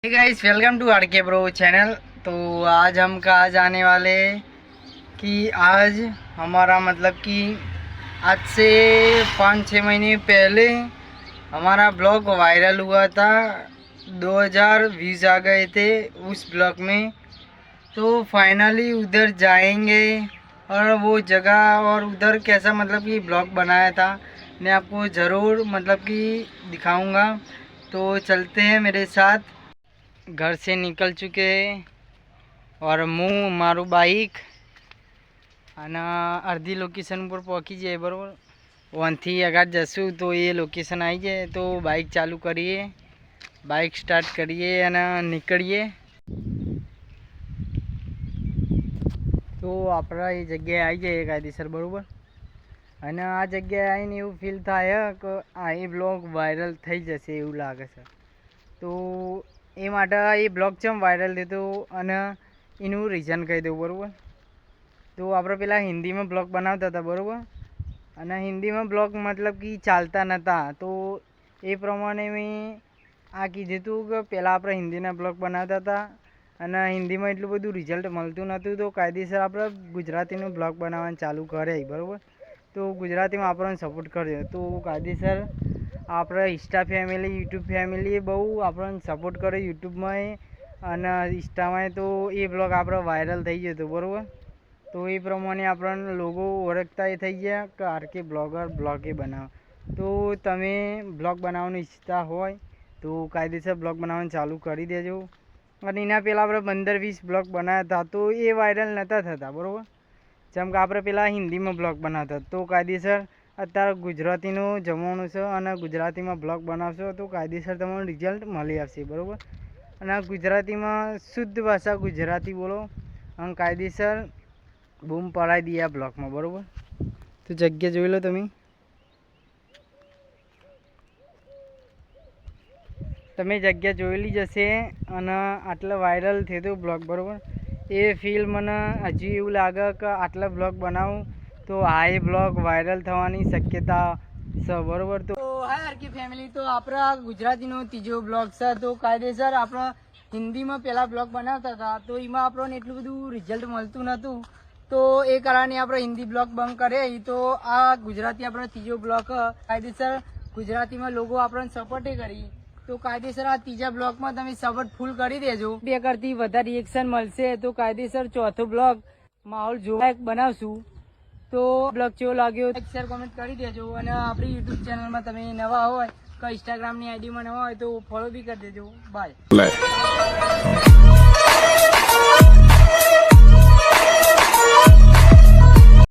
Hey guys, welcome to R K bro channel. तो आज हम कहा जाने वाले कि आज हमारा मतलब कि आज से 5-6 महीने पहले हमारा ब्लॉग वायरल हुआ था। 2000 व्यूज़ आ गए थे उस ब्लॉग में। तो फाइनली उधर जाएंगे और वो जगह और उधर कैसा मतलब कि ब्लॉग बनाया था मैं आपको ज़रूर मतलब कि दिखाऊंगा। तो चलते हैं मेरे साथ। घर से निकल चुके हैं और હું મારું બાઇક અને અડધી લોકેશન ઉપર પહોંચી જાય બરાબર। વનથી આગળ જશું તો એ લોકેશન આવી જાય તો બાઇક ચાલુ કરીએ, બાઇક સ્ટાર્ટ કરીએ અને નીકળીએ। તો આપણે એ જગ્યાએ આવી જઈએ કાયદેસર બરાબર। અને આ જગ્યાએ આવીને એવું ફીલ થાય કે આ એ બ્લોગ વાયરલ થઈ જશે એવું લાગે છે। તો એ માટે એ બ્લોગ ચમ વાયરલ થયો અને એનું રીઝન કહી દઉં બરાબર। તો આપણે પેલા હિન્દીમાં બ્લોગ બનાવતા હતા બરાબર, અને હિન્દીમાં બ્લોગ મતલબ કે ચાલતા નહોતા। તો એ પ્રમાણે મેં આ કીધું હતું કે પહેલાં આપણે હિન્દીના બ્લોગ બનાવતા હતા અને હિન્દીમાં એટલું બધું રિઝલ્ટ મળતું નહોતું। તો કાયદેસર આપણે ગુજરાતીનું બ્લોગ બનાવવાનું ચાલુ કરે બરાબર। તો ગુજરાતીમાં આપણને સપોર્ટ કર્યો તો કાયદેસર આપણે ઇન્સ્ટા ફેમિલી, યુટ્યુબ ફેમિલીએ બહુ આપણને સપોર્ટ કર્યો યુટ્યુબમાં અને ઇન્સ્ટામાં। તો એ બ્લોગ આપણો વાયરલ થઈ ગયો હતો બરાબર। તો એ પ્રમાણે આપણને લોકો ઓળખતા એ થઈ ગયા કે આરકે બ્લોગર બ્લોગે બનાવો। તો તમે બ્લોગ બનાવવાનું ઈચ્છતા હોય તો કાયદેસર બ્લોગ બનાવવાનું ચાલુ કરી દેજો। અને એના પહેલાં આપણે 15-20 બ્લોગ બનાવ્યા હતા તો એ વાયરલ નહોતા થતા બરાબર। જેમ કે આપણે પહેલાં હિન્દીમાં બ્લોગ બનાવતા તો કાયદેસર અત્યારે ગુજરાતીનો જમાનો છે અને ગુજરાતીમાં બ્લોગ બનાવશો તો કાયદેસર તમને રિઝલ્ટ મળી આવશે બરાબર। અને ગુજરાતીમાં શુદ્ધ ભાષા ગુજરાતી બોલો અને કાયદેસર બૂમ પડાવી દઈએ આ બ્લોગમાં બરાબર। તો જગ્યા જોઈ લો તમે જગ્યા જોયેલી જ હશે અને આટલા વાયરલ થયો હતો બ્લોગ બરાબર। એ ફીલ મને હજી એવું લાગે કે આટલા બ્લોગ બનાવું તો આ એ બ્લોગ વાયરલ થવાની શક્યતા છે બરાબર। તો હાય આરકે ફેમિલી, તો આપણા ગુજરાતીનો ત્રીજો બ્લોગ છે। તો કાયદેસર આપણે હિન્દીમાં પહેલાં બ્લોગ બનાવતા હતા તો એમાં આપણને એટલું બધું રિઝલ્ટ મળતું નહોતું। તો એ કારણે આપણે હિન્દી બ્લોગ બંધ કરીએ। તો આ ગુજરાતી આપણો ત્રીજો બ્લોગ કાયદેસર ગુજરાતીમાં લોકો આપણને સપોર્ટે કરી તો કાયદેસર આ ત્રીજા બ્લોગમાં તમે સપોર્ટ ફૂલ કરી દેજો। 2 કરતી વધારે રિએક્શન મળશે તો કાયદેસર ચોથો બ્લોગ માહોલ જોવા બનાવશું। તો બ્લોગ કેવો લાગ્યો લાઈક શેર કોમેન્ટ કરી દેજો। અને આપણી યુટ્યુબ ચેનલમાં તમે નવા હોય કે ઇન્સ્ટાગ્રામની આઈડીમાં નવા હોય તો ફોલો બી કરી દેજો। બાય।